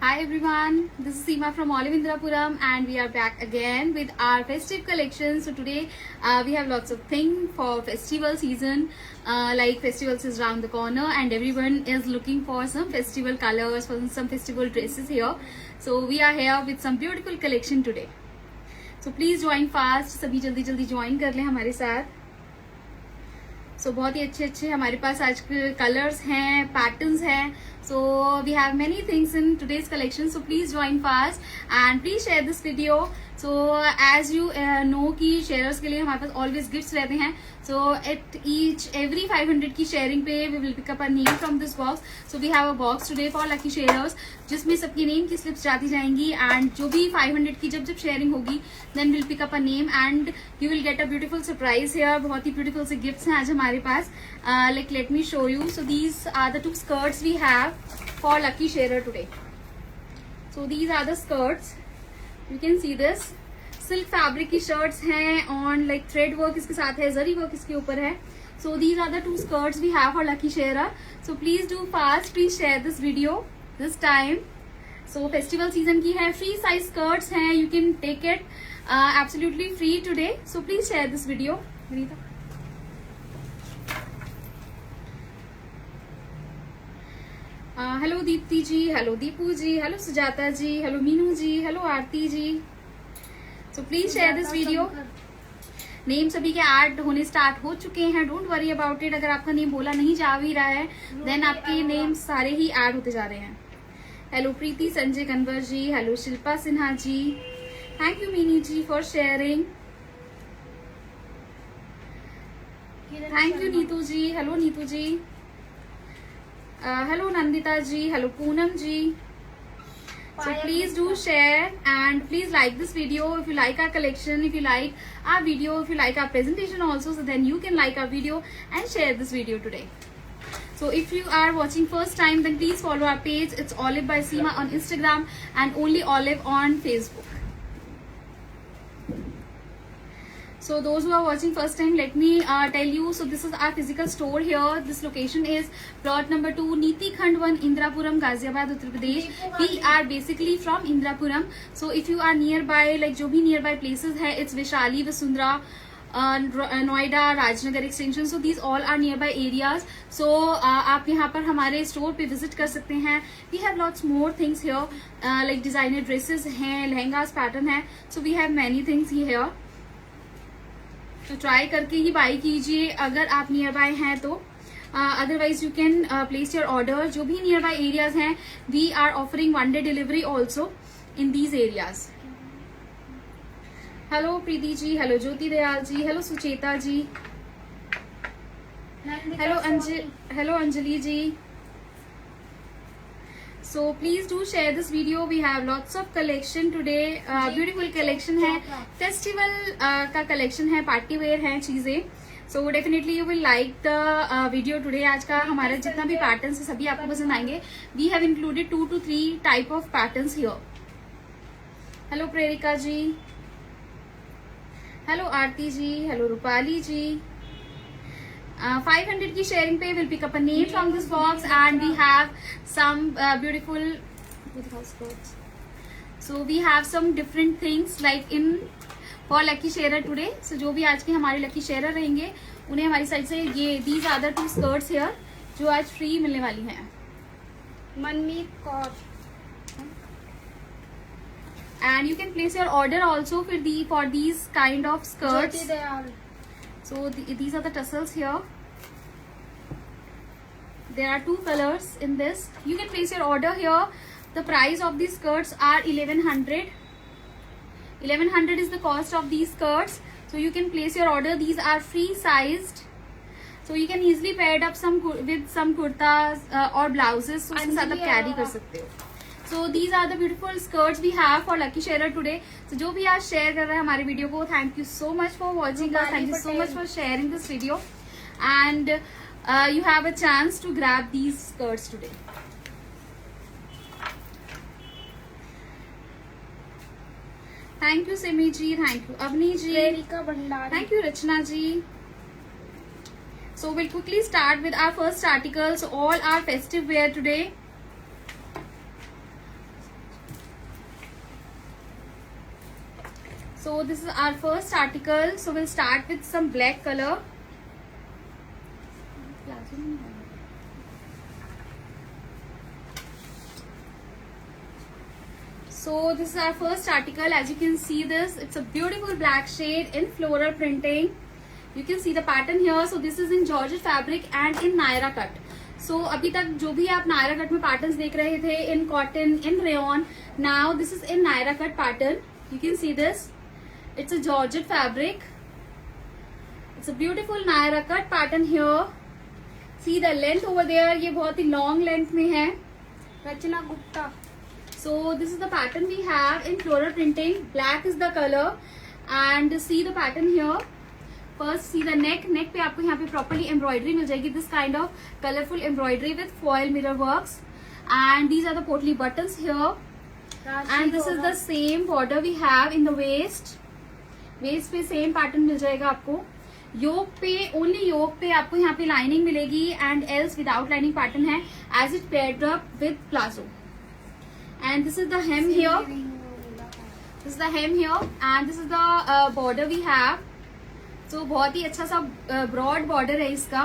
Hi everyone, this is Seema from Olive Indrapuram and we are back again with our festive collection. So today we have lots of things for festival season, like festivals is around the corner and everyone is looking for some festival colors, for some festival dresses here. So we are here with some beautiful collection today. So please join fast, सभी जल्दी जल्दी join कर लें हमारे साथ. सो बहुत ही अच्छे अच्छे हमारे पास आज कलर्स हैं, पैटर्न्स हैं. So we have many things in today's collection. So please join fast and please share this video. So as you know कि शेयर्स के लिए हमारे पास ऑलवेज गिफ्ट्स रहते हैं. सो एट ईच एवरी 500 की शेयरिंग पे we will pick up a name from this box. So we have a box today for lucky shares जिसमें सबकी नेम की स्लिप्स जाती जाएंगी एंड जो भी 500 की जब शेयरिंग होगी then will pick up a name and you will get a beautiful surprise here. बहुत ही ब्यूटीफुल से गिफ्ट्स हैं आज हमारे पास. Like let me show you. So these are the two skirts we have for lucky sharer today. So these are the skirts. You can see this. Silk fabric की shirts हैं on like thread work इसके साथ है, जरी work इसके ऊपर है. So these are the two skirts we have for lucky sharer. So please do fast. Please share this video this time. So festival season की है. Free size skirts हैं. You can take it absolutely free today. So please share this video. Vinita. Hello Deepti ji, hello Deepu ji, hello Sujata ji, hello Meenu ji, hello Aarti ji. So please share this video. Name सभी के add होने start हो चुके हैं. Don't worry about it. अगर आपका name बोला नहीं जा भी रहा है देन आपके नेम सारे ही ऐड होते जा रहे हैं. Hello Preeti Sanjay Kanwar ji, hello Shilpa Sinha ji, thank you Meeni ji for sharing. Thank you Neetu ji, hello Neetu ji. Hello Nandita ji, hello Poonam ji. So please do share and please like this video if you like our collection, if you like our video, if you like our presentation also, so then you can like our video and share this video today. So if you are watching first time then please follow our page. It's Olive by Seema on Instagram and only Olive on Facebook. So those who are watching first time, let me tell you. So this is our physical store here. This location is plot number 2, Niti Khand 1, Indrapuram, Ghaziabad, Uttar Pradesh. We are basically from Indrapuram. So if you are nearby, like जो भी nearby places है, it's Vaishali, Vasundhara, Noida, Rajnagar extension. So these all are nearby areas. So आप यहाँ पर हमारे store पे visit कर सकते हैं. We have lots more things here, like designer dresses हैं, lehengas pattern है. So we have many things here. तो ट्राई करके ही बाई कीजिए अगर आप नियर बाय हैं तो. Otherwise you can place your order. जो भी नियर बाय एरियाज हैं we are offering 1 day delivery also in these areas. Hello Preeti ji, hello Jyoti Dayal ji, hello Sucheta ji, hello Anjali ji. So please do share this video. We have lots of collection today. Beautiful collection है. Festival का collection है. Party wear है चीजें. So definitely you will like the video today. आज का हमारा जितना भी patterns है सभी आपको पसंद आएंगे. We have included 2 to 3 type of patterns here. Hello प्रेरिका ji. Hello Aarti ji. Hello Rupali जी. 500 की शेयरिंग पे will pick up a name from this box and we have some beautiful. So we have some different things like in for lucky share today. So जो भी आज के हमारे lucky share रहेंगे उन्हें हमारी साइड से ये these are the 2 skirts here जो आज फ्री मिलने वाली हैं. Manmeet Kaur. And you can place your order also for these kind of skirts. So these are the tassels here. There are 2 colors in this. You can place your order here. The price of these skirts are 1100. 1100 is the cost of these skirts. So you can place your order. These are free sized. So you can easily pair it up with some kurtas or blouses. So उसके साथ आप carry कर सकते हो. So these are the beautiful skirts we have for lucky sharer today. So जो भी आज share कर रहे हैं हमारे वीडियो को, thank you so much for watching us. Thank you so much for sharing this video. And you have a chance to grab these skirts today. Thank you Simi ji, thank you Avni ji, thank you Rachna ji. So we'll quickly start with our first article. So all our festive wear today. So this is our first article. So we'll start with some black color. So this is our first article. As you can see this, it's a beautiful black shade in floral printing. You can see the pattern here. So this is in Georgette fabric and in Naira cut. So अभी तक जो भी आप Naira cut में patterns देख रहे थे in cotton, in rayon, now this is in Naira cut pattern. You can see this, it's a georgette fabric, it's a beautiful Naira cut pattern here. See the length over there, ये बहुत ही long length में है. Rachna Gupta. So this is the pattern we have in floral printing. Black is the colour and see the pattern here. First see the neck. Neck पे आपको यहाँ पे properly embroidery मिल जाएगी. This kind of colourful embroidery with foil mirror works and these are the potli buttons here. And this is the same border we have in the waist. Waist पे same pattern मिल जाएगा आपको. योक पे, only योक पे आपको यहाँ पे लाइनिंग मिलेगी and else without lining pattern है as it paired up with palazzo. And this is the hem here. This is the hem here and this is the border we have. तो बहुत ही अच्छा सा ब्रॉड बॉर्डर है इसका.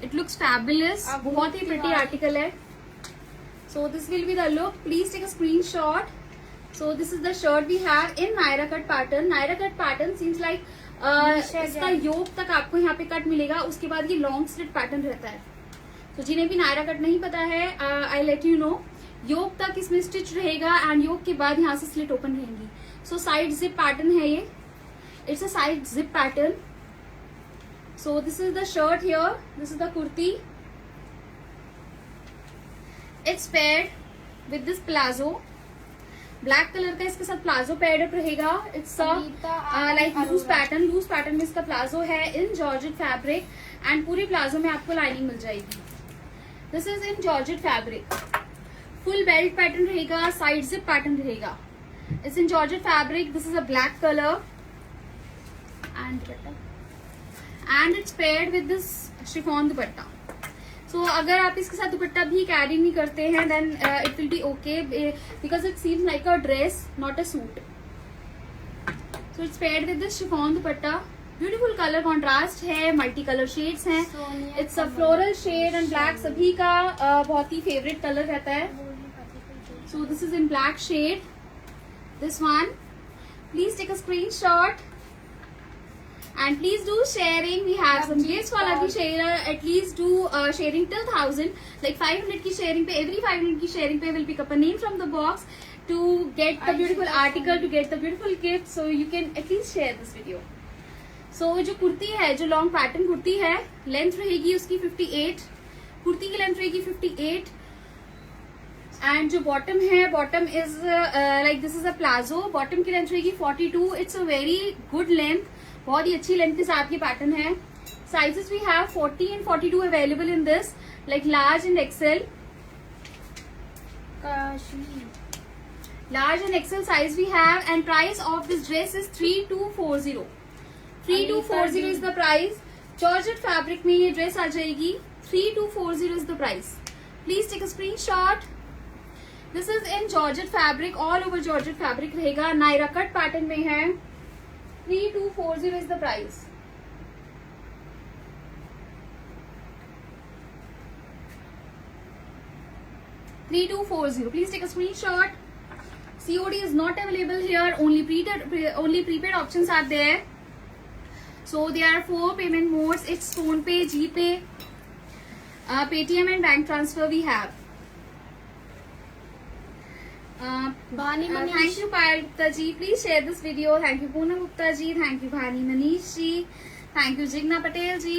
It looks fabulous. बहुत ही प्रिटी आर्टिकल है. So this will be the look. Please take a screenshot. So this is the shirt we have in Naira cut pattern. Naira cut pattern seems like इसका yoke तक आपको यहाँ पे कट मिलेगा. उसके बाद ये लॉन्ग स्लिट पैटर्न रहता है. तो जिन्हें भी नायरा कट नहीं पता है, आई लेट यू नो, योक तक इसमें स्टिच रहेगा एंड योक के बाद यहाँ से स्लिट ओपन रहेंगी. सो साइड जिप पैटर्न है ये. It's a side zip pattern. So this is the shirt here. This is the kurti. It's paired with this palazzo. Black color का इसके साथ प्लाजो पेयर्ड अप रहेगा. It's a like loose pattern. Loose pattern में इसका palazzo है in Georgette fabric and पूरे palazzo में आपको लाइनिंग मिल जाएगी. This is in Georgette fabric. Full belt pattern रहेगा. Side zip pattern रहेगा. It's in Georgette fabric. This is a black color. And it's paired with this chiffon dupatta. So अगर आप इसके साथ दुपट्टा भी कैरी नहीं करते हैं then it will be okay because it seems like a dress, not a suit. So it's paired with this chiffon dupatta. Beautiful color contrast है, multi color shades हैं. It's a floral shade and black सभी का बहुत ही favorite color रहता है. So this is in black shade. This one. Please take a screenshot. And please do sharing. We have some gifts for lucky sharer. At least do sharing till 1000. Like 500 की sharing पे, every 500 की sharing पे will pick up a name from the box to get the beautiful article, to get the beautiful gift. So you can at least share this video. So जो कुर्ती है, जो long pattern kurti है, length रहेगी उसकी 58. कुर्ती की length रहेगी 58. And जो bottom है, bottom is like this is a palazzo. Bottom की लेंथ रहेगी 42. It's a very good length. बहुत ही अच्छी लेंथ के साथ ये पैटर्न है. Sizes we have 40 and 42 available in this, like large and XL. Large and XL size we have and price of this dress is 3240. 3240 is the price. Georgette fabric में ये dress आ जाएगी. 3240 is the price. Please take a screenshot. This is in georgette fabric. All over georgette fabric रहेगा. Naira cut pattern में है. 3240 is the price. Please take a screenshot. COD is not available here. Only prepaid options are there. So there are 4 payment modes. It's PhonePe, GPay, Paytm and bank transfer we have. Thank you Payal Gupta ji. Please share this video. Thank you Poonam Gupta ji. Thank you Bhani Manish ji. Thank you Jigna Patel ji.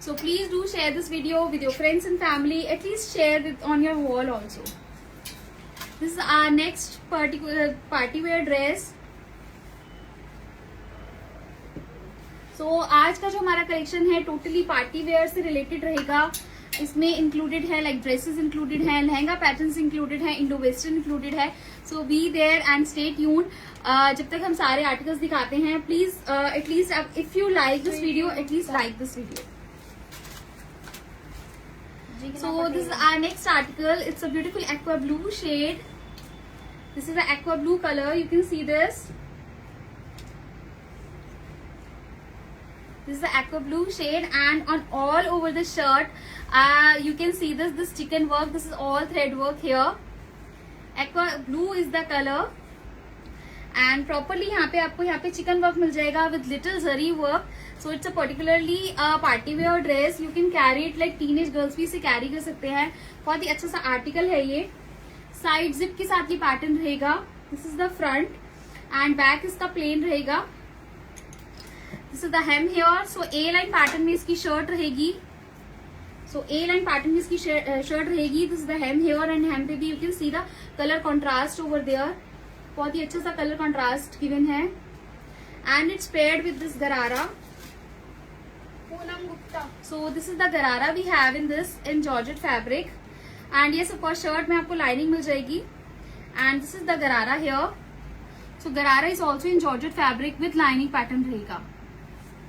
So please do share this video with your friends and family. At least share it on your wall also. This is our next particular party wear dress. So आज का जो हमारा collection है totally party wear से related रहेगा. इसमें included है like dresses included है, लहंगा पैटर्न्स इंक्लूडेड है, इंडो वेस्टर्न इंक्लूडेड है. So be there and stay tuned. जब तक हम सारे आर्टिकल्स दिखाते हैं, please at least if you like this video, at least like this video. So this is our next article. It's a beautiful aqua blue shade. This is the aqua blue color. You can see this. This is the aqua blue shade, and on all over the shirt, you can see this chicken work. This is all thread work here. Aqua blue is the color, and properly यहाँ पे chicken work मिल जाएगा with little zari work. So it's a particularly party wear dress. You can carry it like teenage girls भी इसे carry कर सकते हैं. बहुत ही अच्छा सा article है ये. Side zip के साथ ये pattern रहेगा. This is the front, and back इसका plain रहेगा. This is the hem here. So A-line pattern में इसकी shirt रहेगी. So A-line pattern में इसकी shirt रहेगी. This is the hem here, and hem पे भी you can see the color contrast over there. बहुत ही अच्छा सा color contrast given है. And it's paired with this garara. Poonam Gupta. So this is the garara we have in this in georgette fabric. And yes, of course, shirt में आपको lining मिल जाएगी. And this is the garara here. So garara is also in georgette fabric with lining pattern रहेगा.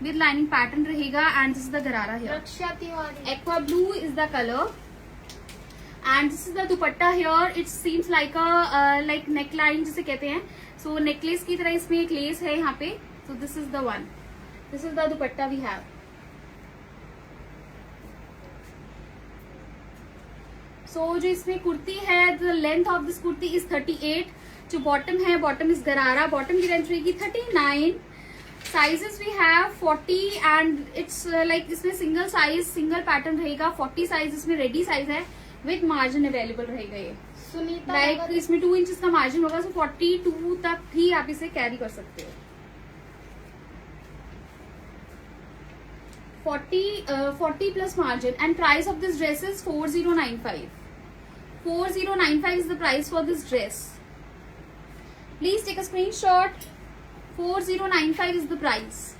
With lining pattern रहेगा, and this is the garara here. Raksha Tiwari. Aqua blue is the color, and this is the dupatta here. It seems like a like neckline जिसे कहते हैं. So necklace की तरह इसमें एक lace है यहाँ पे. So this is the one. This is the dupatta we have. So जो इसमें कुर्ती है, the length of this kurti is 38. जो bottom है, bottom is garara. Bottom की length रहेगी 39. Sizes we have 40, and it's like इसमें single size, single pattern रहेगा. 40 size इसमें ready size है with margin available रहेगा ये. सुनीता Like इसमें 2 inches का margin होगा, so 42 तक भी आप इसे carry कर सकते हो. 40 plus margin, and price of this dress is 4095. 4095 is the price for this dress. Please take a screenshot. 4095 is the price.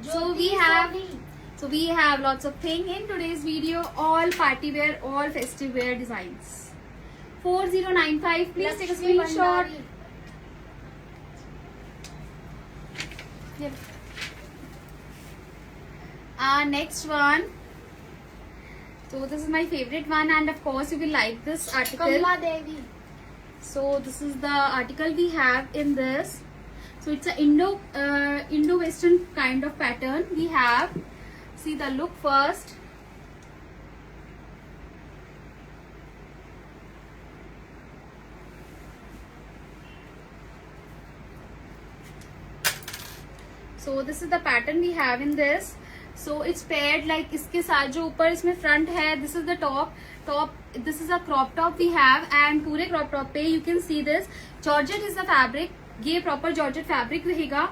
So we have lots of thing in today's video, all party wear, all festive wear designs. 4095. Please take a screenshot. Yep. Next one. So this is my favorite one, and of course you will like this article. Kamala Devi. So this is the article we have in this. So it's a Indo-Western kind of pattern we have. See the look first. So this is the pattern we have in this. So it's paired like इसके साथ जो ऊपर इसमें front है, this is the top. This is a crop top we have, and पूरे crop top पे you can see this georgette is the fabric. ये proper georgette fabric रहेगा,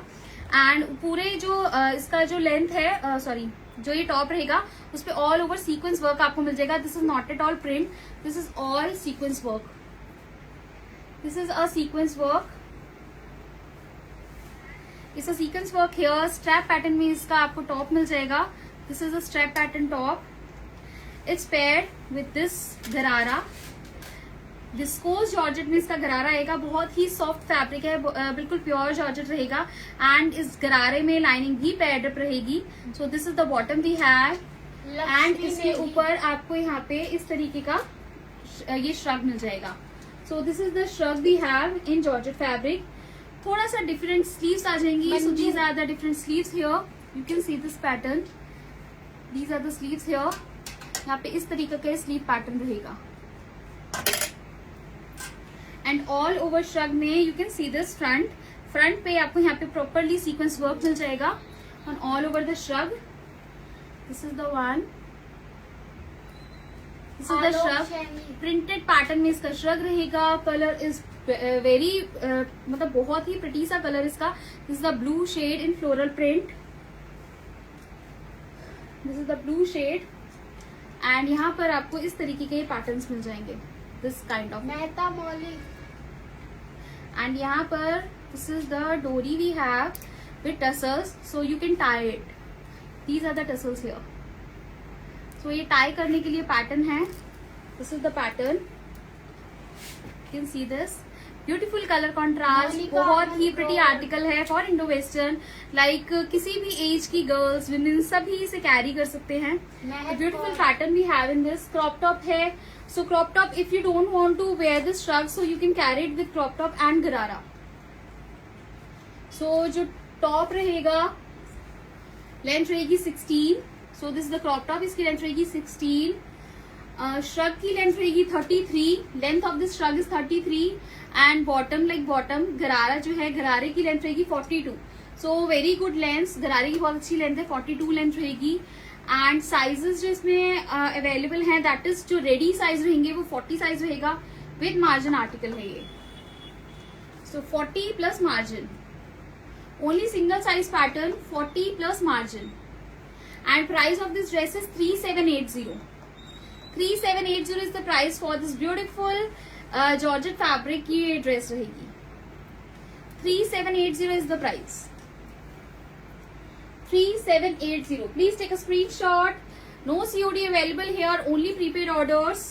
and पूरे जो इसका जो length है, sorry, जो ये top रहेगा उस पे all over sequence work आपको मिल जाएगा. This is not at all print. This is all sequence work. This is a sequence work. It's a sequence work here. Strap pattern में इसका आपको top मिल जाएगा. This is a strap pattern top. It's paired with this garara. Viscose georgette में इसका गरारा आएगा. बहुत ही soft fabric है, बिल्कुल pure georgette रहेगा, and इस गरारे में lining भी paired up रहेगी. So this is the bottom we have, and इसके ऊपर आपको यहाँ पे इस तरीके का ये shrug मिल जाएगा. So this is the shrug we have in georgette fabric. थोड़ा सा different sleeves आ जाएंगी. So these are the different sleeves here. You can see this pattern. These are the sleeves here. यहाँ पे इस तरीके का स्लीव पैटर्न रहेगा, and all over shrug में you can see this front पे आपको यहाँ पे प्रॉपरली सीक्वेंस वर्क मिल जाएगा on all over the shrug. This is the one. This is the shrug. Printed pattern में इसका श्रग रहेगा. कलर इज वेरी मतलब बहुत ही प्रिटी सा कलर इसका. This is the blue shade in floral print. This is the blue shade, and यहाँ पर आपको इस तरीके के पैटर्न्स मिल जाएंगे. दिस काइंड ऑफ मेहता मौलिक. एंड यहाँ पर this is the dori we have with tassels, so you can tie it. These are the tassels here. सो ये टाई करने के लिए पैटर्न है. This is the pattern. You can see this. Beautiful colour contrast, Monika बहुत ही प्रिटी मनोहर। आर्टिकल है for Indo western. Like किसी भी एज की गर्ल्स, विमेन सभी इसे कैरी कर सकते हैं। Mehak beautiful Kaur. Pattern we have in this. Crop top है, so crop top if you don't want to wear this shrug so you can carry it with crop top and gharara. So जो top रहेगा length रहेगी 16, so this the crop top, इसकी length रहेगी 16। Shrug की length रहेगी 33, length of this shrug is 33 and bottom like bottom gharara जो है, गरारे की लेंथ रहेगी 42। सो वेरी गुड लेंथ, गरारे की बहुत अच्छी लेंथ है, 42 लेंथ रहेगी। एंड साइजेस जो इसमें अवेलेबल हैं दैट इज जो रेडी साइज रहेंगे वो 40 साइज रहेगा विद मार्जिन आर्टिकल है ये। सो 40 plus margin, only single size pattern, 40 plus margin. And price of this dress is 3780। 3780 is the price for this beautiful georgette fabric की ये dress रहेगी। 3780 is the price. 3780. Please take a screenshot. No COD available here. Only prepaid orders.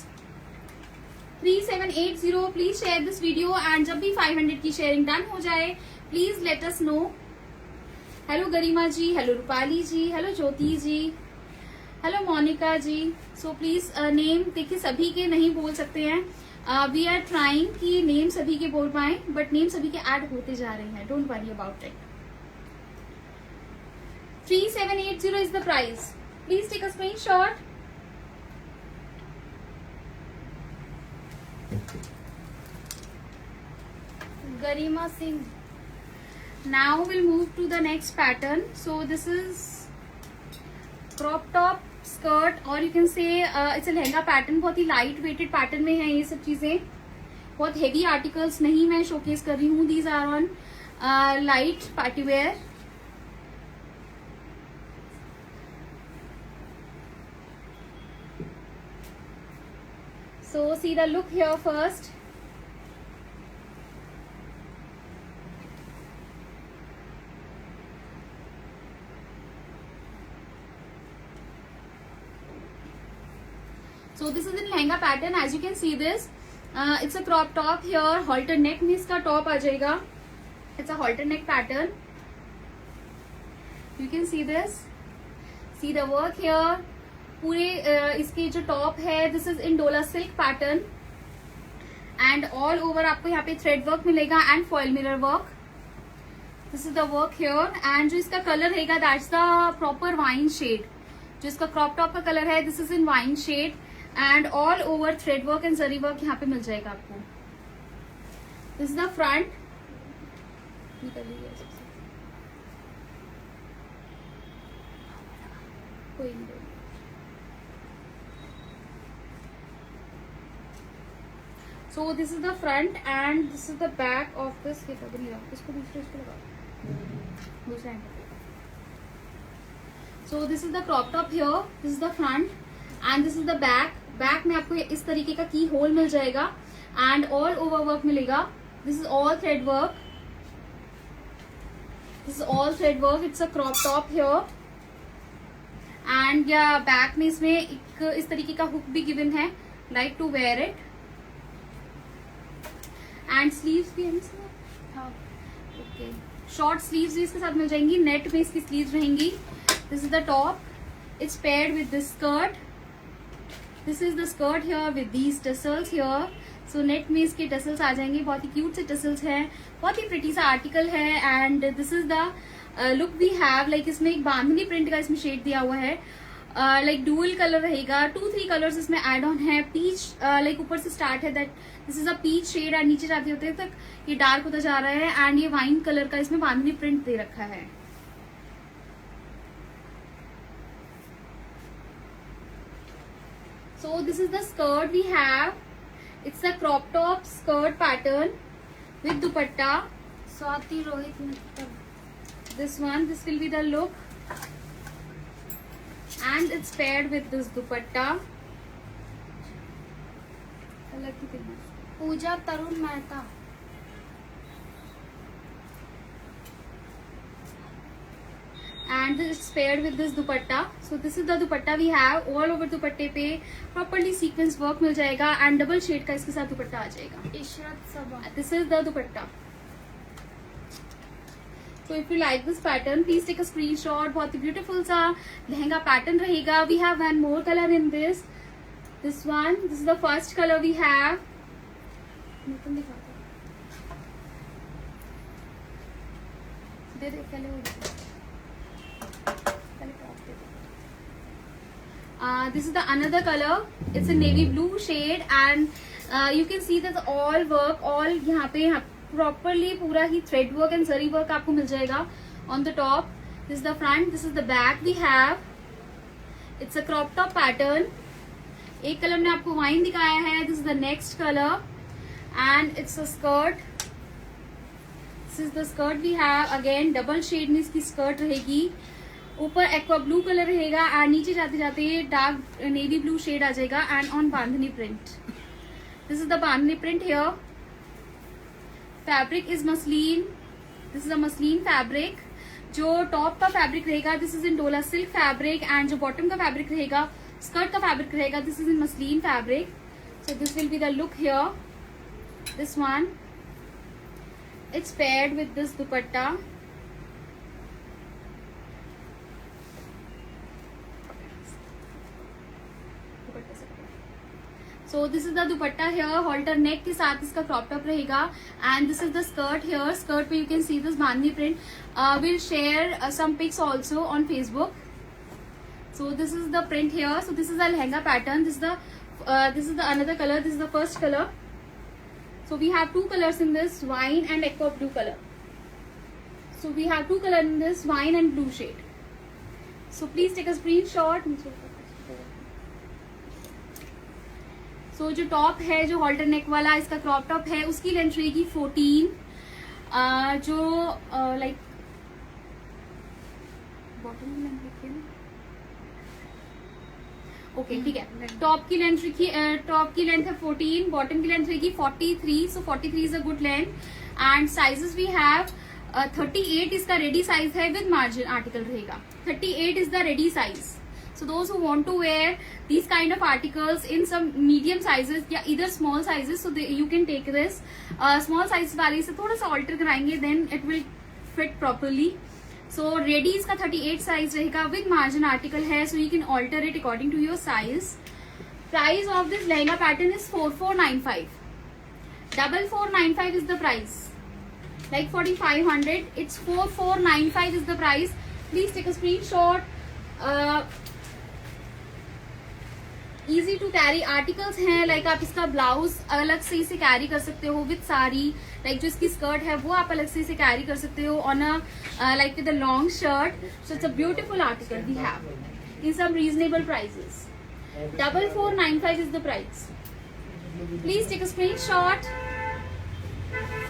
3780. Please share this video and जब भी 500 की sharing done हो जाए please let us know. Hello Garima ji, hello Rupali ji, hello Jyoti ji, hello Monika ji. So please name देखिए सभी के नहीं बोल सकते हैं, वी आर ट्राइंग कि नेम सभी के बोल पाए, बट नेम सभी के ऐड होते जा रहे हैं, don't worry about it. 3780 is the price. Please take a screenshot. Garima Singh. Now we'll move to the next pattern. So this is crop top skirt or you can say it's a lehenga pattern। बहुत ही light weighted pattern में है ये सब चीजें, बहुत heavy articles नहीं मैं showcase कर रही हूँ। These are on light party wear। So see the look here first. So this is in lehenga pattern, as you can see this. It's a crop top here, halter neck में इसका top आ जाएगा। It's a halter neck pattern. You can see this. See the work here. पूरे इसके जो top है this is in Dola silk pattern and all over आपको यहाँ पे थ्रेड वर्क मिलेगा and foil mirror work. This is the work here and जो इसका कलर रहेगा that's the proper wine shade. जो इसका क्रॉप टॉप का कलर है this is in wine shade and all over thread work and zari work यहाँ पे मिल जाएगा आपको। This is the front. कोई नहीं। So this is the front and this is the back of this। इसको दूसरे इसको लगाओ, दूसरा angle. So this is the crop top here, this is the front and this is the back। Back में आपको इस तरीके का की होल मिल जाएगा एंड ऑल ओवर वर्क मिलेगा। This is all thread work, this is all thread work. It's a crop top here and या back में इसमें एक इस तरीके का हुक भी गिवन है, like to wear it. And sleeves भी है इसमें, ओके शॉर्ट स्लीव्स भी इसके साथ मिल जाएंगी, नेट में इसकी स्लीव्स रहेंगी। This is the top, it's paired with this skirt. This is the skirt here with these tassels here. So net में इसके टसल्स आ जाएंगे, बहुत ही क्यूट से टसल्स हैं, बहुत ही प्रिटी सा आर्टिकल है। And this is the look we have, like इसमें एक बांधनी प्रिंट का इसमें शेड दिया हुआ है, लाइक डुअल कलर रहेगा, 2-3 कलर्स इसमें एड ऑन है। पीच लाइक ऊपर से स्टार्ट है, that this is a peach shade and नीचे जाते होते तक ये डार्क होता जा रहा है एंड ये वाइन कलर का इसमें बांधनी प्रिंट दे रखा है। So this is the skirt we have. It's a crop top skirt pattern with dupatta. Swati Rohit Mittal. This one, this will be the look, and it's paired with this dupatta. अलग ही दिखना। पूजा तरुण Mehta. and this is paired with this dupatta. So this is the dupatta we have. All over दुपट्टे पे properly sequence work मिल जाएगा and double shade का इसके साथ दुपट्टा आ जाएगा. इशरत सबा. This is the dupatta. So if you like this pattern, please take a screenshot. बहुत ही beautiful सा lehenga pattern रहेगा. We have one more color in this. This one. This is the first color we have. दे दे पहले. This is the another color. It's a navy blue shade and you can see that all work, all यहाँ पे properly पूरा ही thread work and zari work आपको मिल जाएगा on the top. This is the front. This is the back we have. It's a crop top pattern. एक colour ने आपको wine दिखाया है. This is the next color and it's a skirt. This is the skirt we have. Again double shade में इसकी skirt रहेगी. ऊपर aqua blue colour रहेगा एंड नीचे जाते जाते डार्क नेवी ब्लू शेड आ जाएगा and on bandhani print. This is the bandhani print here. Fabric is muslin. This is a muslin fabric. जो टॉप का फैब्रिक रहेगा this is in Dola silk fabric and जो bottom का fabric रहेगा skirt का fabric रहेगा this is in muslin fabric. So this will be the look here. This one it's paired with this dupatta. So this is the dupatta here. Halter neck के साथ इसका crop top रहेगा and this is the skirt here. Skirt पे you can see this bandhni print. We'll share some pics also on Facebook. So this is the print here. So this is the lehenga pattern. This is the another color. This is the first color. So we have two colors in this, wine and aqua blue color. So we have two colors in this, wine and blue shade. So please take a screenshot. सो जो top है जो halter neck वाला इसका crop top है उसकी length रहेगी 14. जो like bottom की लेंथ देखिए ना. ओके ठीक है. टॉप की लेंथ है 14. बॉटम की लेंथ रहेगी 43. So 43 is a good length and sizes we have 38 इसका रेडी साइज है विद मार्जिन आर्टिकल रहेगा. 38 is the ready size. So those who want to wear these kind of articles in some medium sizes या either small sizes, so you can take this. Small size वाले से थोड़ा सा alter कराएंगे then it will fit properly. So ready इसका 38 size रहेगा with margin article है, so you can alter it according to your size. Price of this lehenga pattern is 4495. 4495 is the price. Like 4500, it's 4495 is the price. Please take a screenshot. Easy to carry articles हैं. Like आप इसका blouse अलग से इसे carry कर सकते हो with sari. Like जो इसकी स्कर्ट है वो आप अलग से इसे कैरी कर सकते हो on a like with a long shirt. So it's a beautiful article we have in some reasonable prices. 4495 is the price. Please take a screenshot.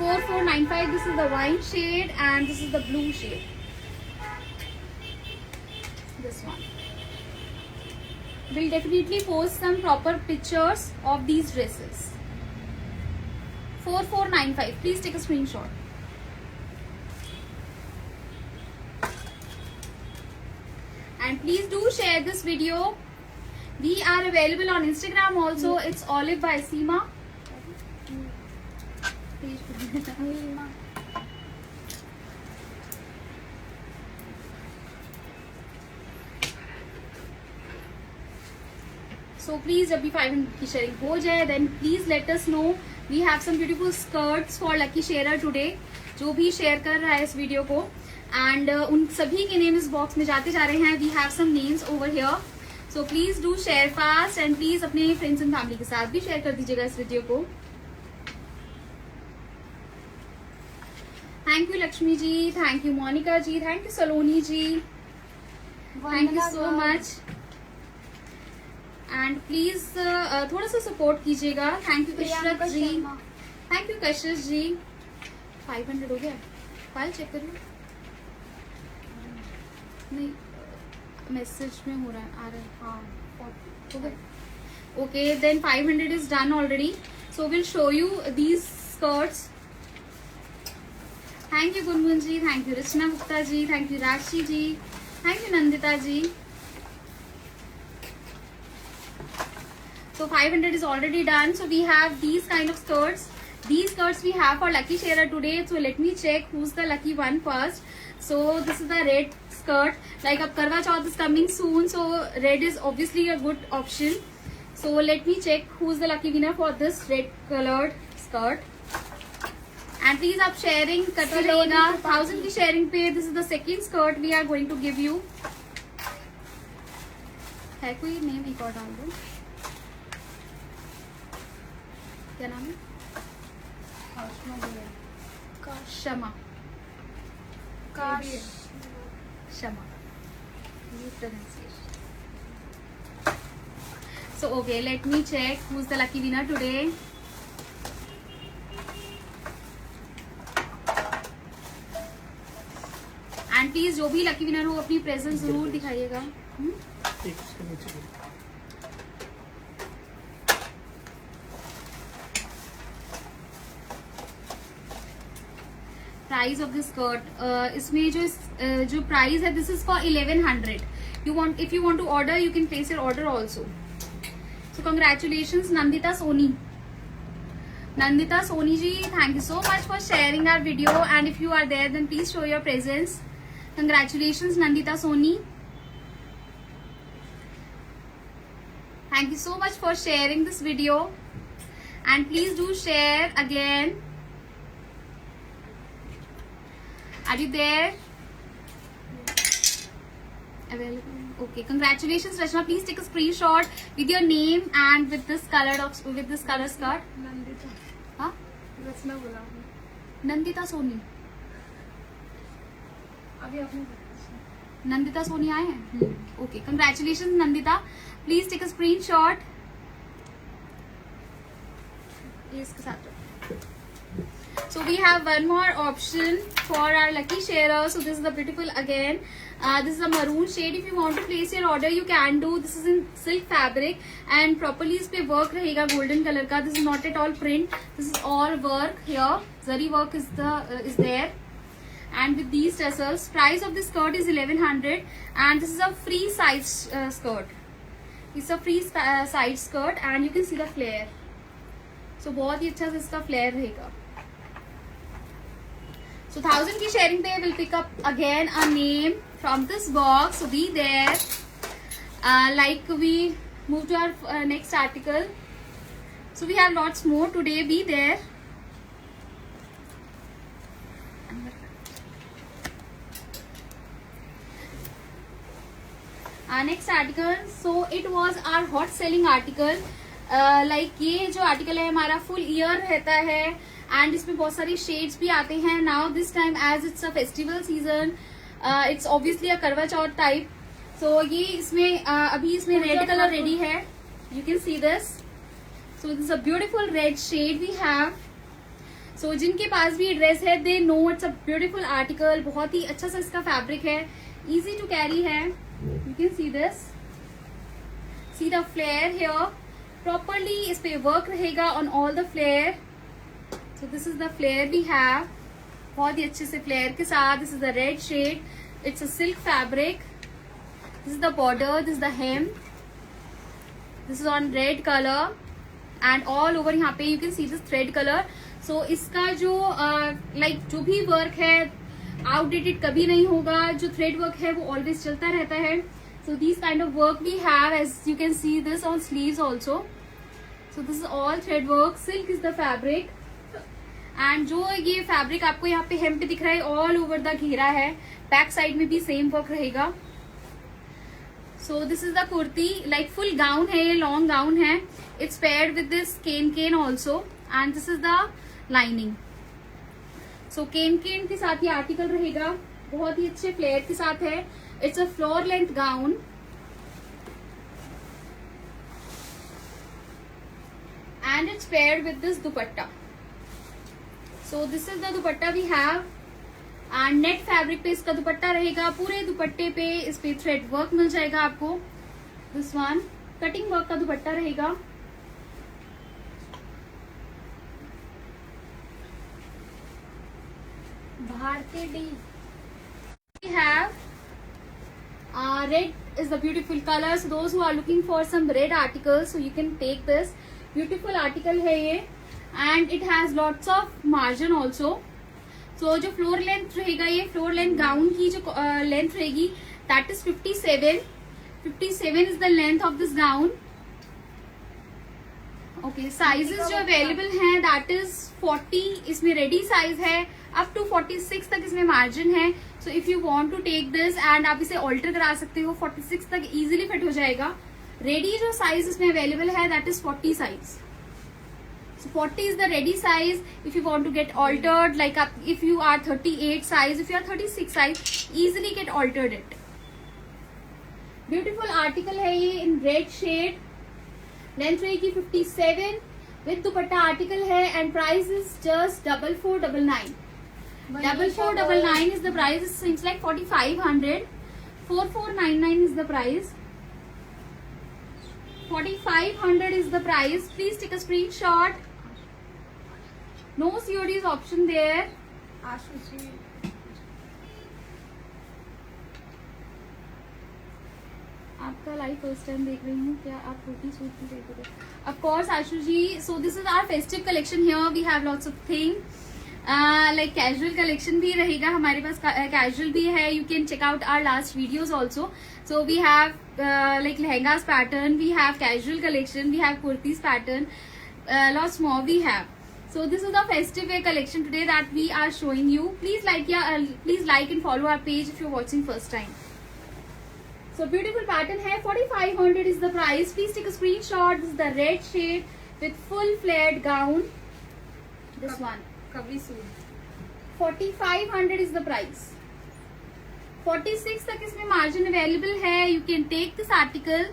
4495. This is the wine shade and this is the blue shade. This one. We'll definitely post some proper pictures of these dresses. 4495. Please take a screenshot. And please do share this video. We are available on Instagram also. It's Olive by Seema. So please जब भी 500 की sharing हो जाए then please let us know. We have some beautiful skirts for lucky sharer today. जो भी share कर रहा है इस वीडियो को and उन सभी के नेम इस बॉक्स में जाते जा रहे हैं. We have some names over here. So please do share fast and please अपने फ्रेंड्स एंड फैमिली के साथ भी शेयर कर दीजिएगा इस वीडियो को. Thank you Lakshmi ji. Thank you Monika ji. Thank you Saloni ji. Thank you so much. And please थोड़ा सा सपोर्ट कीजिएगा. Thank you Ishrat ji. Thank you Kashish ji. 500 हो गया. फाइल चेक करिए. नहीं मैसेज में हो रहा है आ रहा है. हाँ हो गया. Okay then 500 is done already. So will show you these skirts. Thank you Gungun ji. Thank you Rachna Gupta ji. Thank you Rashi ji. Thank you, Nandita ji. So 500 is already done. So we have these kind of skirts. These skirts we have for lucky sharer today. So let me check who's the lucky one first. So this is the red skirt. Like अब करवा चौथ is coming soon, so red is obviously a good option. So let me check who's the lucky winner for this red colored skirt. And please आप sharing करते रहिएगा. 1000 की sharing पे this is the second skirt we are going to give you. है कोई name एक और डाल दो. क्या नाम है? शमा. Shama. Pronunciation. So okay, let me check who's the lucky winner today. And please जो भी lucky winner हो अपनी presence जरूर दिखाइएगा. प्राइस ऑफ दिस स्कर्ट, इसमें जो प्राइस है this is for 1100. You want, if you want to order you can place your order also. So congratulations Nandita Soni. Nandita Soni ji, thank you so much for sharing our video and if you are there then please show your presence. Congratulations Nandita Soni. Thank you so much for sharing this video and please do share again. Are you there? Available. Okay. Congratulations, Rachna. Please take a screenshot with your name and with this color skirt. Nandita. हाँ? रचना बोला. नंदिता सोनी. अभी आपने. नंदिता सोनी आए हैं. Okay. Congratulations, Nandita. Please take a screenshot. ये इसके साथ. So we have one more option for our lucky sharer. So this is the beautiful again. This is a maroon shade. If you want to place your order, you can do. This is in silk fabric and properly इस पे work रहेगा golden color का. This is not at all print. This is all work here. Zari work is there. And with these tassels, price of this skirt is 1100. And this is a free side skirt. It's a free side skirt and you can see the flare. So बहुत ही अच्छा से इसका flare रहेगा. So 1000 की sharing पे will pick up again a name from this box. So be there. Like we move to our next article. So we have lots more today. Be there. Next article. So it was our hot selling article. Like ये जो article है हमारा full year रहता है. And इसमें बहुत सारी shades भी आते हैं. Now this time as it's a festival season, it's obviously a Karva Chauth type. So ये इसमें अभी इसमें रेड कलर रेडी है. You can see this. So this a beautiful red shade we have. So जिनके पास भी ड्रेस है they know it's a beautiful article. बहुत ही अच्छा सा इसका फैब्रिक है. इजी टू कैरी है. You can see this. See the flare here. Properly इस पे वर्क रहेगा on all the flare. So this is the flare we have. बहुत ही अच्छे से फ्लेयर के साथ. This is the red shade. It's a silk fabric. This is the border. This is the hem. This is on red color and all over यहाँ पे you can see this thread color. So इसका जो like जो भी work है outdated कभी नहीं होगा. जो thread work है वो always चलता रहता है. So these kind of work we have, as you can see this on sleeves also. So this is all thread work. Silk is the fabric. And जो ये फैब्रिक आपको यहाँ पे हेम पे दिख रहा है ऑल ओवर द घेरा है. बैक साइड में भी सेम वर्क रहेगा. So this is the kurti. Like full gown है, ये लॉन्ग गाउन है. It's paired with this cane also and this is the lining. So cane के साथ ये आर्टिकल रहेगा. बहुत ही अच्छे फ्लेयर के साथ है. It's a floor length gown and it's paired with this dupatta. So this is the dupatta we have and net fabric पे इसका दुपट्टा रहेगा. पूरे दुपट्टे पे इस पे थ्रेड वर्क मिल जाएगा आपको. दिस वन कटिंग वर्क का दुपट्टा रहेगा. Bharti D we have Red is the beautiful color, so those who are looking for some red articles, so you can take this. Beautiful article है ये, and it has lots of margin also. So जो floor length रहेगा, ये floor length gown की जो length रहेगी, that is 57. 57 is the length of this gown. Okay, sizes जो available हैं, that is 40. इसमें ready size है, up to 46 तक इसमें margin है. So if you want to take this and आप इसे alter करा सकते हो, 46 तक easily fit हो जाएगा. Ready जो size इसमें available है, that is 40 size. So 40 is the ready size. If you want to get altered, like if you are 38 size, if you are 36 size, easily get altered it. Beautiful article है ये in red shade. Length रहेगी 57 with dupatta article है and price is just 4499. 4499 is the price. It seems like 4500. 4499 is the price. 4500 is the price. Please take a screenshot. No COD's option there. आशुषी आपका live first time देख रही हूँ, क्या आप kurti suit भी देख रहे हो? Of course, Ashu ji. So this is our festive collection here. We have lots of things. Like casual collection भी रहेगा हमारे पास, casual भी है. You can check out our last videos also. So we have like lehengas pattern, we have casual collection, we have kurtis pattern, lots more we have. So this is the festive wear collection today that we are showing you. Please like and follow our page if you're watching first time. So beautiful pattern है. 4500 is the price. Please take a screenshot. This is the red shade with full flared gown. This one. कवरी suit 4500 is the price. 46 तक इसमें margin available है. You can take this article.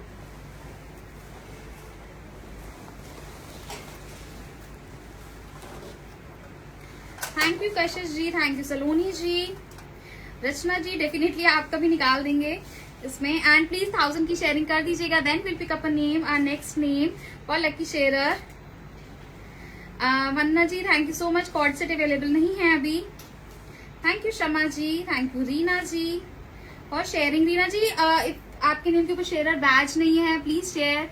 Thank you Kashish ji, thank you Saloni ji, Rachna ji. Definitely आपका भी निकाल देंगे इसमें. And please 1000 की शेयरिंग कर दीजिएगा. Then will pick up a name, our next name for lucky sharer. Vanna ji thank you so much. Cord set available नहीं है अभी. Thank you Shama ji, thank you Reena ji और शेयरिंग. रीना जी आपके नेम के ऊपर शेयरर बैज नहीं है, please share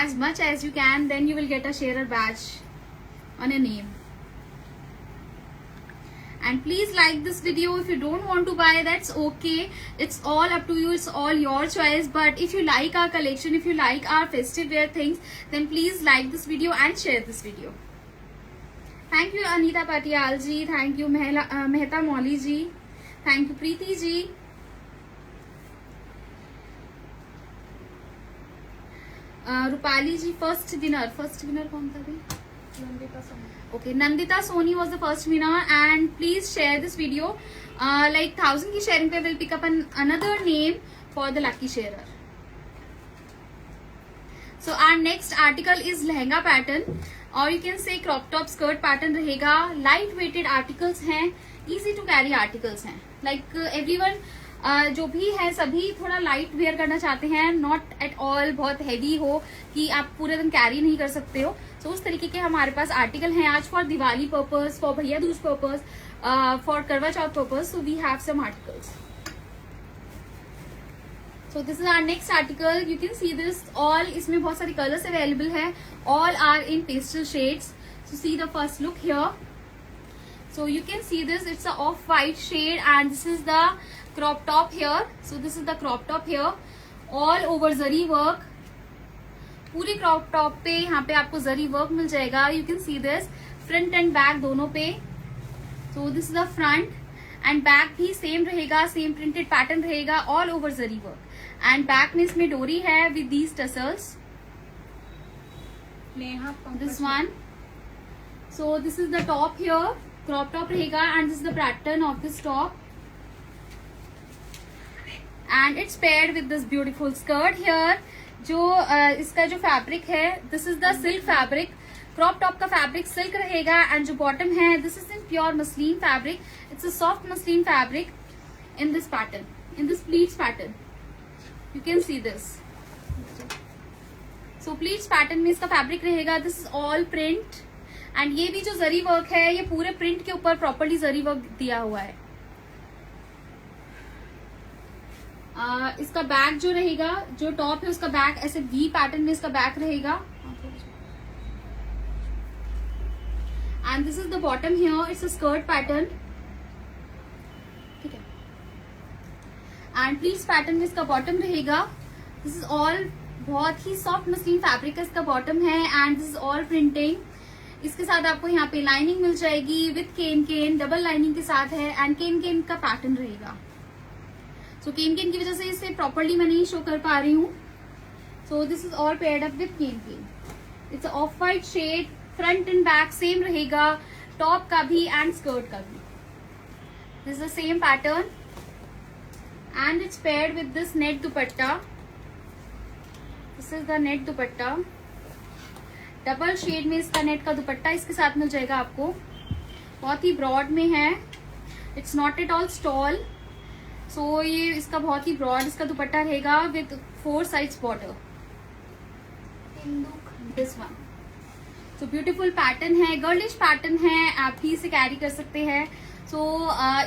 as much as you can, then you will get a sharer badge on a name. And please like this video. If you don't want to buy, that's okay. It's all up to you. It's all your choice. But if you like our collection, if you like our festive wear things, then please like this video and share this video. Thank you Anita Patiyal ji. Thank you Mehta Moli ji. Thank you Preeti ji. Rupali ji first winner कौन था भी? Nandita Soni. Okay, Nandita Soni was the first winner. And please share this video. Like 1000 की sharing पे will pick up another name for the lucky sharer. So our next article is lehenga pattern, or you can say crop top skirt pattern रहेगा. Light weighted articles हैं, easy to carry articles हैं. Like everyone जो भी है सभी थोड़ा light where करना चाहते हैं, नॉट एट ऑल बहुत हैवी हो कि आप पूरे दिन कैरी नहीं कर सकते हो. सो उस तरीके के हमारे पास आर्टिकल हैं आज फॉर दिवाली पर्पस, फॉर भैया Dooj purpose, for Karwa Chauth purpose. So we have some articles. So this is our next article. You can see this all. इसमें बहुत सारे कलर्स अवेलेबल है. All are in pastel shades. So see the first look here. So you can see this, it's a off-white shade and this is the crop top here. So this is the crop top here, all over zari work. पूरी crop top पे यहाँ पे आपको जरी work मिल जाएगा. You can see this, front and back दोनों पे. So this is the front and back भी same रहेगा, same printed pattern रहेगा, all over zari work. And back में इसमें डोरी है with these tassels. This one. So this is the top here. Crop top रहेगा and this is the pattern of this top and it's paired with this beautiful skirt here. जो इसका जो fabric है, this is the silk fabric. Crop top का fabric silk रहेगा and जो bottom है this is in pure muslin fabric. It's a soft muslin fabric in this pattern, in this pleats pattern. You can see this. So pleats pattern में इसका fabric रहेगा. This is all print and ये भी जो जरी work है ये पूरे print के ऊपर प्रॉपर्ली जरी वर्क दिया हुआ है. इसका बैक जो रहेगा, जो टॉप है उसका बैक ऐसे वी पैटर्न में इसका बैक रहेगा. And this is the bottom here, it's a skirt pattern. ठीक है. एंड प्लीज पैटर्न में इसका बॉटम रहेगा. दिस इज ऑल बहुत ही सॉफ्ट मसलिन फैब्रिक का इसका बॉटम है. And this is all printing. इसके साथ आपको यहाँ पे लाइनिंग मिल जाएगी विथ केन डबल लाइनिंग के साथ है. एंड केन का पैटर्न रहेगा. सो केन की वजह से इसे प्रॉपरली मैं नहीं शो कर पा रही हूँ. So this is all paired up with can. It's off white shade. Front and back same रहेगा, टॉप का भी एंड स्कर्ट का भी. This is the same pattern and it's paired with this net dupatta. This is the net dupatta. Double shade में इसका net का दुपट्टा इसके साथ मिल जाएगा आपको. बहुत ही ब्रॉड में है. It's not at all stole. So ये इसका बहुत ही ब्रॉड इसका दुपट्टा रहेगा with 4 sides border. This one. So beautiful pattern है, गर्लिश पैटर्न है. आप भी इसे कैरी कर सकते हैं. सो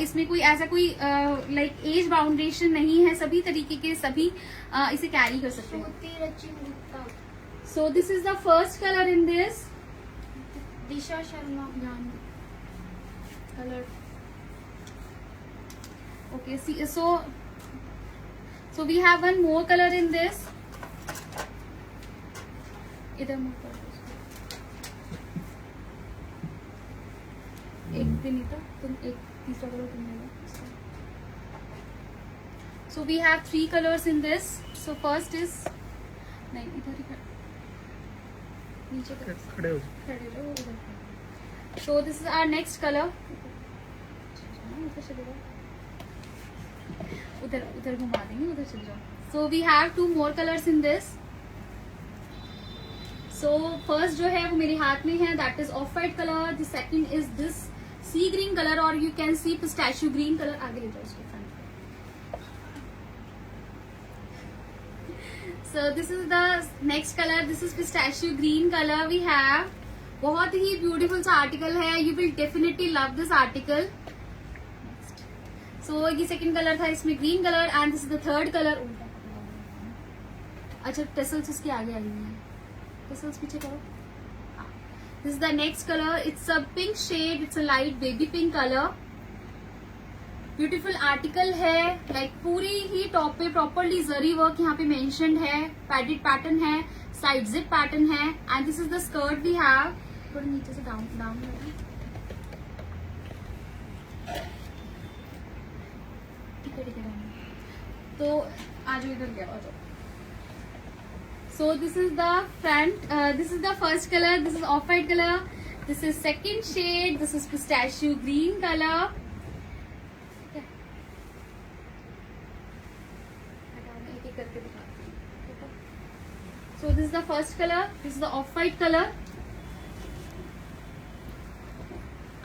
इसमें कोई ऐसा कोई लाइक एज बाउंडेशन नहीं है. सभी तरीके के सभी इसे कैरी कर सकते हैं. सो this is the first colour in this. Disha Sharma colour. Okay, see, so we have one more color in this. इधर मूव कर दो. एक दिन ही था, तुम एक तीसरा कलर तुम ले लो. So we have 3 colors in this. So first is नहीं इधर ही नीचे खड़े हो इधर. So this is our next color. उधर घुमा देंगे, उधर चल जाओ. So we have 2 more colours in this. So first जो है वो मेरे हाथ में है, that is off white colour. The second is this sea green colour और you can see pistachio green colour. आगे ले जाओ इसको front. So this is the next colour. This is pistachio green colour we have. बहुत ही beautiful सा article है. You will definitely love this article. सो ये सेकंड कलर था, इसमें green colour. And this is the third colour. अच्छा tassels इसके आगे आई हुई है. टेसल्स पीछे करो. This is the next colour. It's a pink shade. It's a light baby pink colour. Beautiful article है. लाइक पूरी ही टॉप पे प्रॉपरली जरी वर्क यहाँ पे मेंशन्ड है. पैडेड पैटर्न है, साइड जिप पैटर्न है. And this is the skirt we have. थोड़ा नीचे से डाउन तो आज इधर ले आओ. So this is the front. This is the first colour. This is off white colour. This is second shade. This is pistachio green colour. एक एक करके दिखाती हूँ. So this is the first colour. This is the off white colour.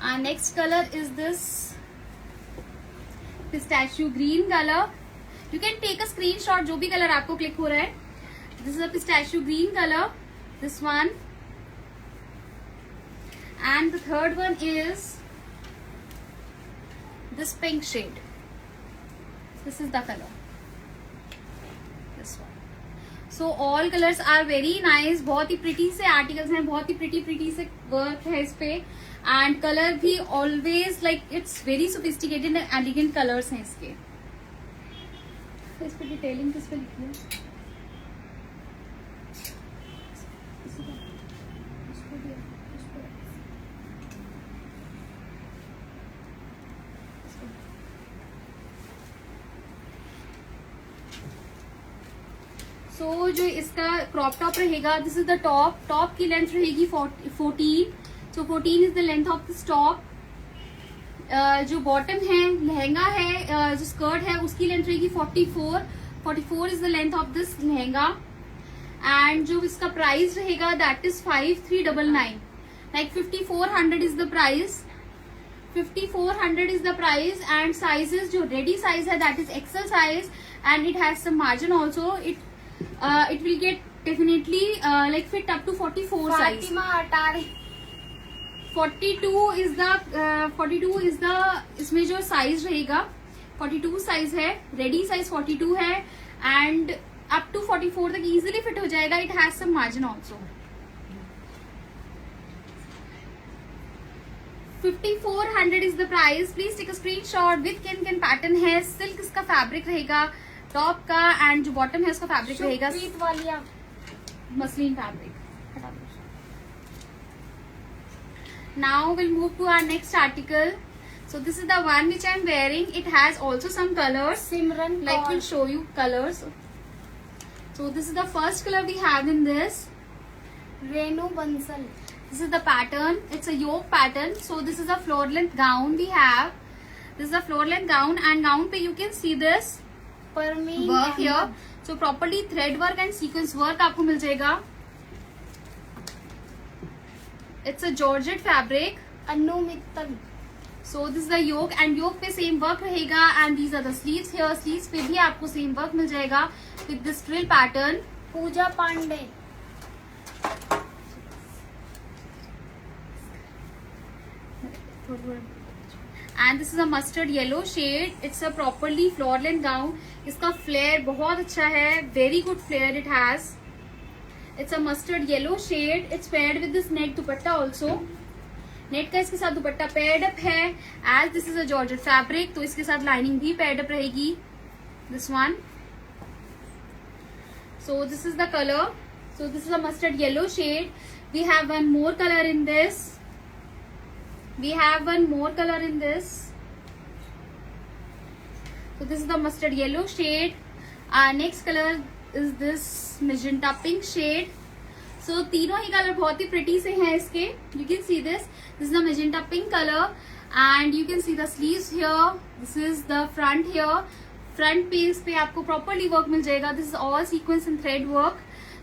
And next colour is this pistachio green colour. You can take a screenshot जो भी colour आपको click हो रहा है. This is a pistachio green colour. This one. And the third one is this pink shade. This is the colour. This one. So all colours are very nice. बहुत ही pretty से articles हैं. बहुत ही pretty से work है इस पे. एंड कलर भी always like it's very sophisticated and elegant colours हैं इसके. इस पे डिटेलिंग किस पे लिखी है? सो जो इसका क्रॉप टॉप रहेगा, this is the top. Top की लेंथ रहेगी 14. सो 14 is the length of this top. जो बॉटम है, लहंगा है, जो स्कर्ट है उसकी लेंथ रहेगी 44. 44 is the length of this lehenga. And जो इसका प्राइस रहेगा that is 5399. Like 5400 is the price. 5400 is the price. And sizes जो ready size है that is XL size and it has some margin also. It will get definitely like fit up to 44 size. Fatima हटा रही. 42 is the इसमें जो size रहेगा 42 size है, ready size 42 है and up to 44 तक इजीली फिट हो जाएगा. It has some margin also. 5400 is the price. Please take a screenshot. With can pattern है. सिल्क इसका फैब्रिक रहेगा टॉप का एंड जो बॉटम है उसका फैब्रिक रहेगा वालिया muslin fabric. Now we'll move to our next article. So this is the one which I am wearing. It has also some colors. Simran Like we'll show you colors. So this is the first color we have in this. Renu Bansal. This is the pattern. It's a yoke pattern. So this is a floor length gown we have. This is a floor length gown and gown पे you can see this Parmeen work here. So properly thread work and sequence work आपको मिल जाएगा. It's a georgette fabric. Anu Mittal. So this is the yoke and yoke पे same work रहेगा and these are the sleeves here. Sleeves पे भी आपको same work मिल जाएगा with this frill pattern. Puja Pandey. And this is a mustard yellow shade. It's a properly floor length gown. इसका flare बहुत अच्छा है. Very good flare it has. It's a mustard yellow shade. It's paired with this net dupatta also. Net का इसके साथ दुपट्टा paired up है. As this is a georgette fabric, तो इसके साथ lining भी paired up रहेगी. This one. So this is the color. So this is a mustard yellow shade. We have one more color in this. We have one more color in this. So this is the mustard yellow shade. Our next color is this magenta pink shade. So तीनों ही colour बहुत ही pretty से हैं इसके. You can see this. This is the magenta pink color and you can see the sleeves here. This is the front here. Front piece पे आपको properly work मिल जाएगा. This is all sequence and thread work.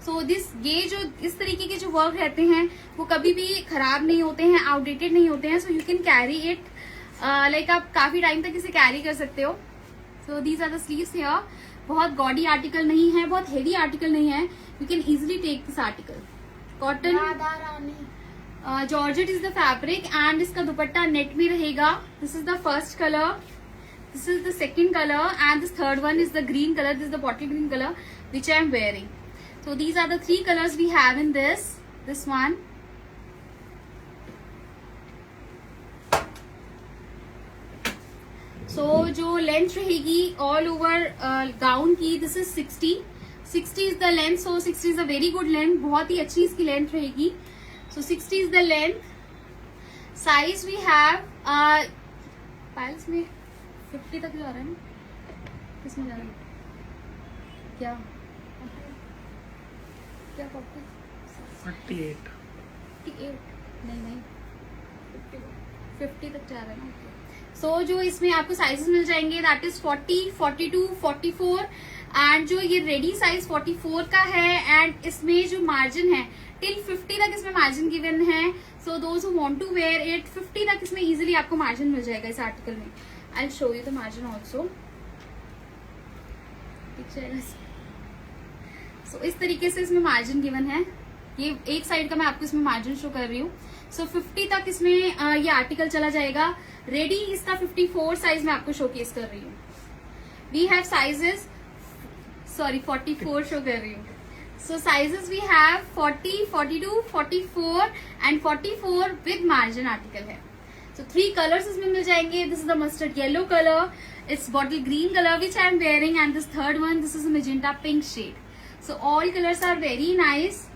So this ये जो इस तरीके के जो work रहते हैं वो कभी भी खराब नहीं होते हैं, आउटडेटेड नहीं होते हैं. So you can carry it like आप काफी टाइम तक इसे कैरी कर सकते हो. So these are the sleeves here. बहुत गॉडी आर्टिकल नहीं है, बहुत हेवी आर्टिकल नहीं है. You can easily take this article. Cotton Radha Rani. Georgette is the fabric and इसका दुपट्टा नेट में रहेगा. This is the first colour. This is the second color and this third one is the green color. This is the bottle green color which I am wearing. So these are the three colors we have in this one. So जो length रहेगी all over gown की, this is 60. 60 is the length. So 60 is a very good length. बहुत ही अच्छी इसकी length रहेगी. So 60 is the length. Size we have piles में 50 तक जा रहा है ना. किसमें जा रहा है क्या 48 नहीं 50 तक जा रहा है ना. सो जो इसमें आपको साइजेस मिल जाएंगे दैट इज 40, 42, 44 एंड जो ये रेडी साइज 44 का है एंड इसमें जो मार्जिन है टिल 50 तक इसमें मार्जिन गिवन है. So those who want to wear it 50 तक इसमें इजीली आपको मार्जिन मिल जाएगा इस आर्टिकल में. I will show you the margin also. So इस तरीके से इसमें मार्जिन गिवन है. ये एक साइड का मैं आपको इसमें मार्जिन शो कर रही हूँ. सो 50 तक इसमें ये आर्टिकल चला जाएगा. रेडी इसका 54 साइज में आपको शोकेस कर रही हूँ. वी हैव साइजेस 44 शो कर रही हूँ. So sizes we have 40, 42, 44 and 44 with margin article है. सो 3 कलर्स इसमें मिल जाएंगे. This is the mustard yellow colour, it's bottle green colour which I am wearing and this third one this is magenta pink shade. So all colours are very nice.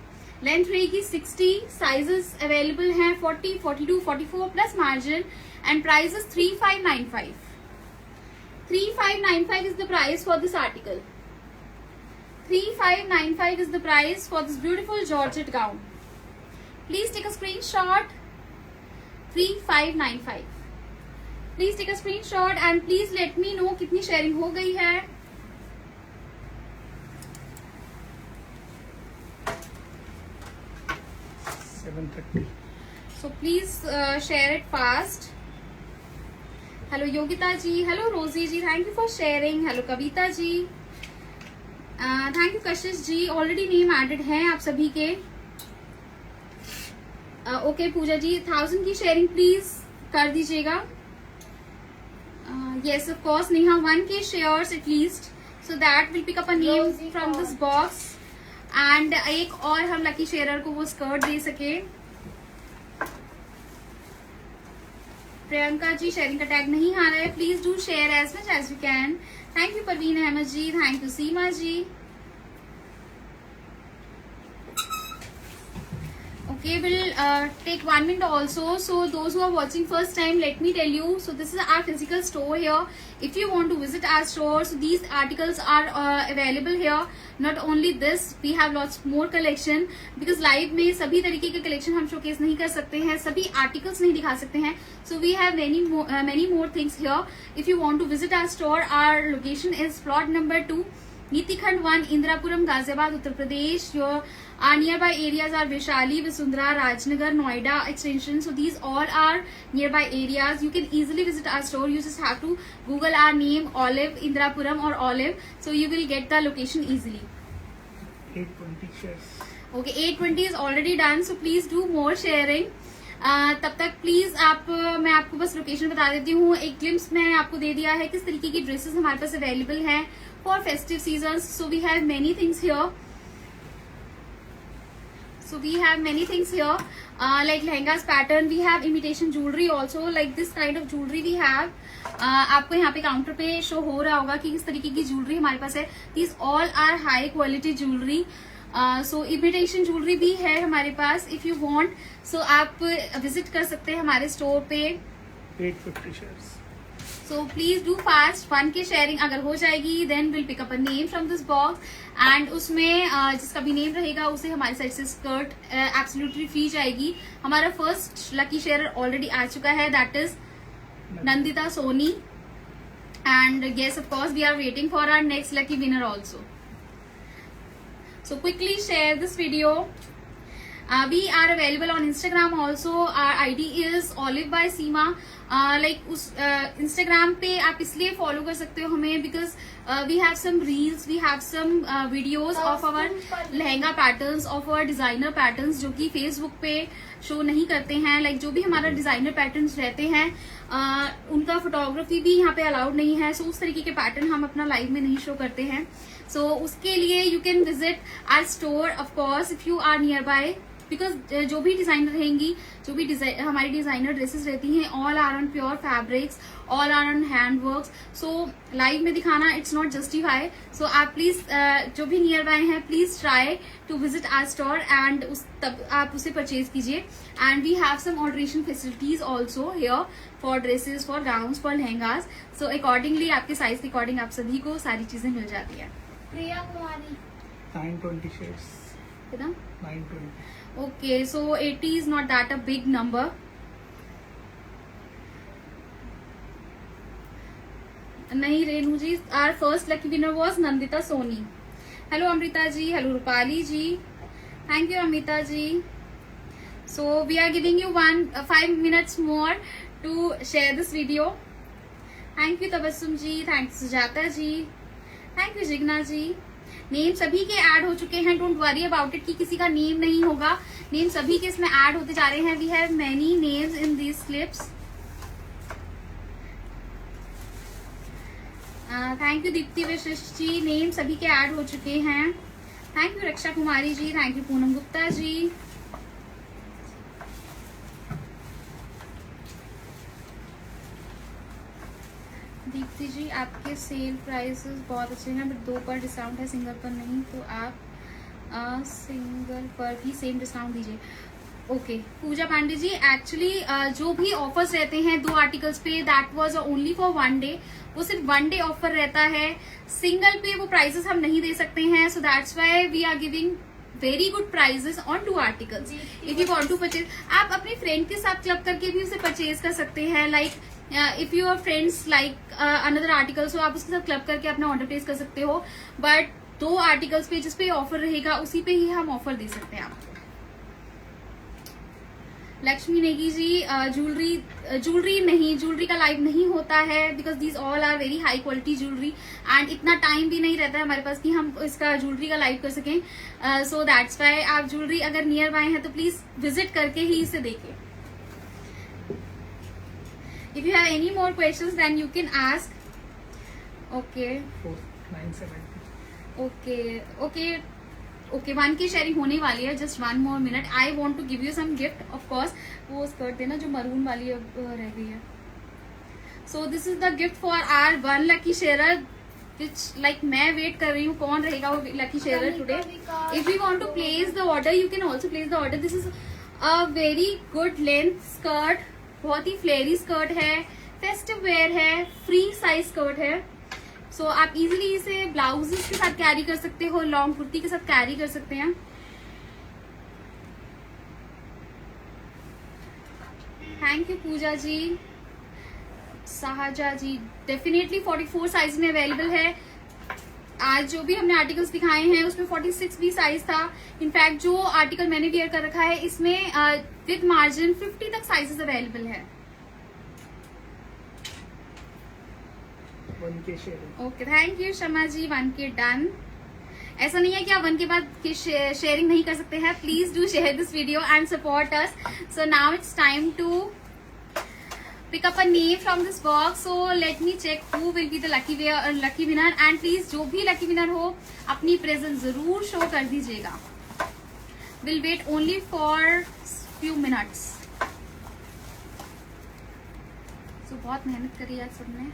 Length रहेगी 60. Sizes available हैं 40, 42, 44 plus margin and price is 3595. 3595 is the price for this article. 3595 is the price for this beautiful georgette gown. Please take a screenshot. 3595. Please take a screenshot and please let me know कितनी sharing हो गई है. So please share it fast. Hello Yogita ji, hello Rosie ji, thank you for sharing. Hello Kavita ji, thank you Kashish ji. Already name added है आप सभी के. Okay पूजा जी 1000 की sharing please कर दीजिएगा. Yes, of course, Neha, 1K shares at least, so that will pick up a name Rosie from Kaur. this box. And एक और हम लकी शेयरर को वो स्कर्ट दे सके. प्रियंका जी, शेयरिंग का टैग नहीं आ रहा है. Please do share as much as you can. Thank you Parveen Ahmed ji, thank you Seema ji. Okay, we'll take 1 minute also. So those who are watching first time, let me tell you, so this is our physical store here. If you want to visit our store, so these articles are available here. Not only this, we have lots more collection, because live में सभी तरीके के collection हम showcase नहीं कर सकते हैं, सभी articles नहीं दिखा सकते हैं. So we have many more things here. If you want to visit our store, our location is plot number 2, नीतिखंड 1, Indirapuram, Ghaziabad, Uttar Pradesh. Your nearby areas are Vaishali, Vasundhara, Rajnagar, Noida extension. So these all are nearby areas. You can easily visit our store. You just have to Google our name, Olive, Indirapuram or Olive. So you will get the location easily. 820 shares. Okay, 820 is already done. So please do more sharing. तब तक please मैं आपको बस location बता देती हूँ. एक glimpse मैंने आपको दे दिया है किस तरीके की ड्रेसेस हमारे पास अवेलेबल हैं for festive season. So we have many things here. Like lehengas pattern, we have imitation jewelry also, like this kind of jewelry we have. आपको यहाँ पे काउंटर पे शो हो रहा होगा कि किस तरीके की ज्वेलरी हमारे पास है. These all are high quality jewelry. So imitation jewelry भी है हमारे पास. If you want, so आप विजिट कर सकते हैं हमारे स्टोर पे. 850 shares. So please do fast. 1K sharing अगर हो जाएगी, then we'll pick up a name from this box. And उसमें जिसका भी नेम रहेगा उसे हमारी साइड से स्कर्ट एब्सोल्युटली फ्री जाएगी. हमारा फर्स्ट लकी शेयर ऑलरेडी आ चुका है, that is Nandita Soni. And yes, of course, we are waiting for our next lucky winner also. So quickly share this video. We are available on Instagram also. Our ID is Olive by Seema. Like उस Instagram पे आप इसलिए follow कर सकते हो हमें, because we have some reels, we have some videos of our lehenga patterns, of our designer patterns जो कि Facebook पे show नहीं करते हैं. Like जो भी हमारा designer patterns रहते हैं उनका photography भी यहाँ पे allowed नहीं है. So उस तरीके के pattern हम अपना live में नहीं show करते हैं. So उसके लिए you can visit our store of course if you are nearby. Because जो भी डिजाइनर रहेंगी, जो भी हमारी डिजाइनर ड्रेसेस रहती हैं, all are on pure fabrics, all are on hand works. So live में दिखाना इट्स नॉट जस्टिफाई. सो आप प्लीज जो भी नियर बाय हैं, please try to visit our store and तब आप उसे परचेज कीजिए. And we have some alteration facilities also here for dresses, for gowns, for lehengas. So accordingly आपके साइज के अकॉर्डिंग आप सभी को सारी चीजें मिल जाती है. प्रिया कुमारी. 920 shares. कितना? 920. Okay, so 80 is not that a big number. नहीं रेनू जी, our first lucky winner was Nandita Soni. Hello Amrita ji, hello Rupali ji. Thank you Amita ji. So we are giving you 5 minutes more to share this video. Thank you Tabassum ji, thank you Sujata ji, thank you Jigna ji. Name सभी के add हो चुके हैं. Don't worry about it कि किसी का name नहीं होगा. नेम सभी के इसमें ऐड होते जा रहे हैं. We have many names in these slips. Thank you Deepti Vashisht ji. Name सभी के ऐड हो चुके हैं. Thank you Raksha Kumari ji, thank you Poonam Gupta ji. Deepti ji, आपके सेल प्राइसेस बहुत अच्छे हैं, बट 2 पर डिस्काउंट है, सिंगल पर नहीं, तो आप सिंगल पर भी सेम डिस्काउंट दीजिए. ओके पूजा पांडे जी, एक्चुअली जो भी ऑफर्स रहते हैं 2 आर्टिकल्स पे, that was only for 1 day. वो सिर्फ 1 डे ऑफर रहता है. सिंगल पे वो प्राइसेस हम नहीं दे सकते हैं. So that's why we are giving very good prices on 2 articles. If you want to purchase, आप अपने फ्रेंड के साथ क्लब करके भी उसे परचेज कर सकते हैं. Like if your friends like another article, so आप उसके साथ क्लब करके अपना ऑर्डर प्लेस कर सकते हो. बट 2 आर्टिकल्स पे जिसपे ऑफर रहेगा उसी पे ही हम ऑफर दे सकते हैं आपको. लक्ष्मी नेगी जी, ज्वेलरी नहीं, ज्वेलरी का लाइव नहीं होता है, because these all are very high quality jewellery and इतना टाइम भी नहीं रहता है हमारे पास कि हम इसका ज्वेलरी का लाइव कर सकें. सो दैट्स वाई आप ज्वेलरी अगर नियर बाय है तो प्लीज विजिट करके ही इसे देखें. If you have any more questions, then you can ask. Okay. 970. Okay. 1K sharing होने वाली है. Just 1 more minute. I want to give you some gift, of course. वो स्कर्ट देना जो मरून वाली अब रह गई है. So this is the gift for our 1 lucky sharer, which like मैं वेट कर रही हूँ कौन रहेगा वो lucky sharer today. If you want to place the order, you can also place the order. This is a very good length skirt. बहुत ही फ्लेयरी skirt है, festive where है, फ्री साइज स्कर्ट है. सो आप इजीली इसे ब्लाउजेस के साथ carry कर सकते हो, लॉन्ग कुर्ती के साथ कैरी कर सकते हैं. Thank you Pooja ji, Sahaja ji. Definitely 44 size में अवेलेबल है. आज जो भी हमने आर्टिकल्स दिखाए हैं उसमें 46 भी साइज था. इनफैक्ट जो आर्टिकल मैंने वेयर कर रखा है इसमें विद मार्जिन 50 तक साइजेस अवेलेबल है. 1K sharing. Okay, thank you Sharma ji. 1K done. ऐसा नहीं है कि आप 1 के बाद शेयरिंग नहीं कर सकते हैं. Please do share this video and support us. So now it's time to pick up a name from this box. So let me check who will be the lucky winner. And please जो भी lucky winner हो अपनी present जरूर show कर दीजिएगा. We'll wait only for few minutes. So बहुत मेहनत करी आज सबने.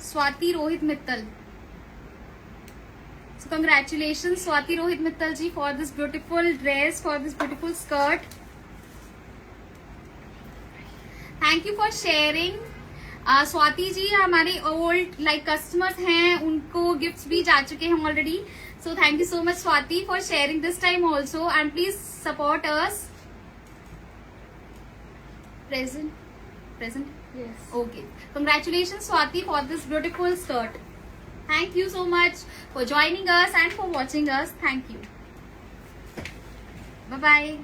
Swati Rohit Mittal. So congratulations Swati Rohit Mittal ji for this beautiful dress, for this beautiful skirt. Thank you for sharing. Swati ji हमारे ओल्ड कस्टमर्स हैं, उनको गिफ्ट्स भी जा चुके हैं already. So thank you so much Swati for sharing this time also. And please support us. Present Yes. Okay. Congratulation Swati for this beautiful skirt. Thank you so much for joining us and for watching us. Thank you. Bye bye.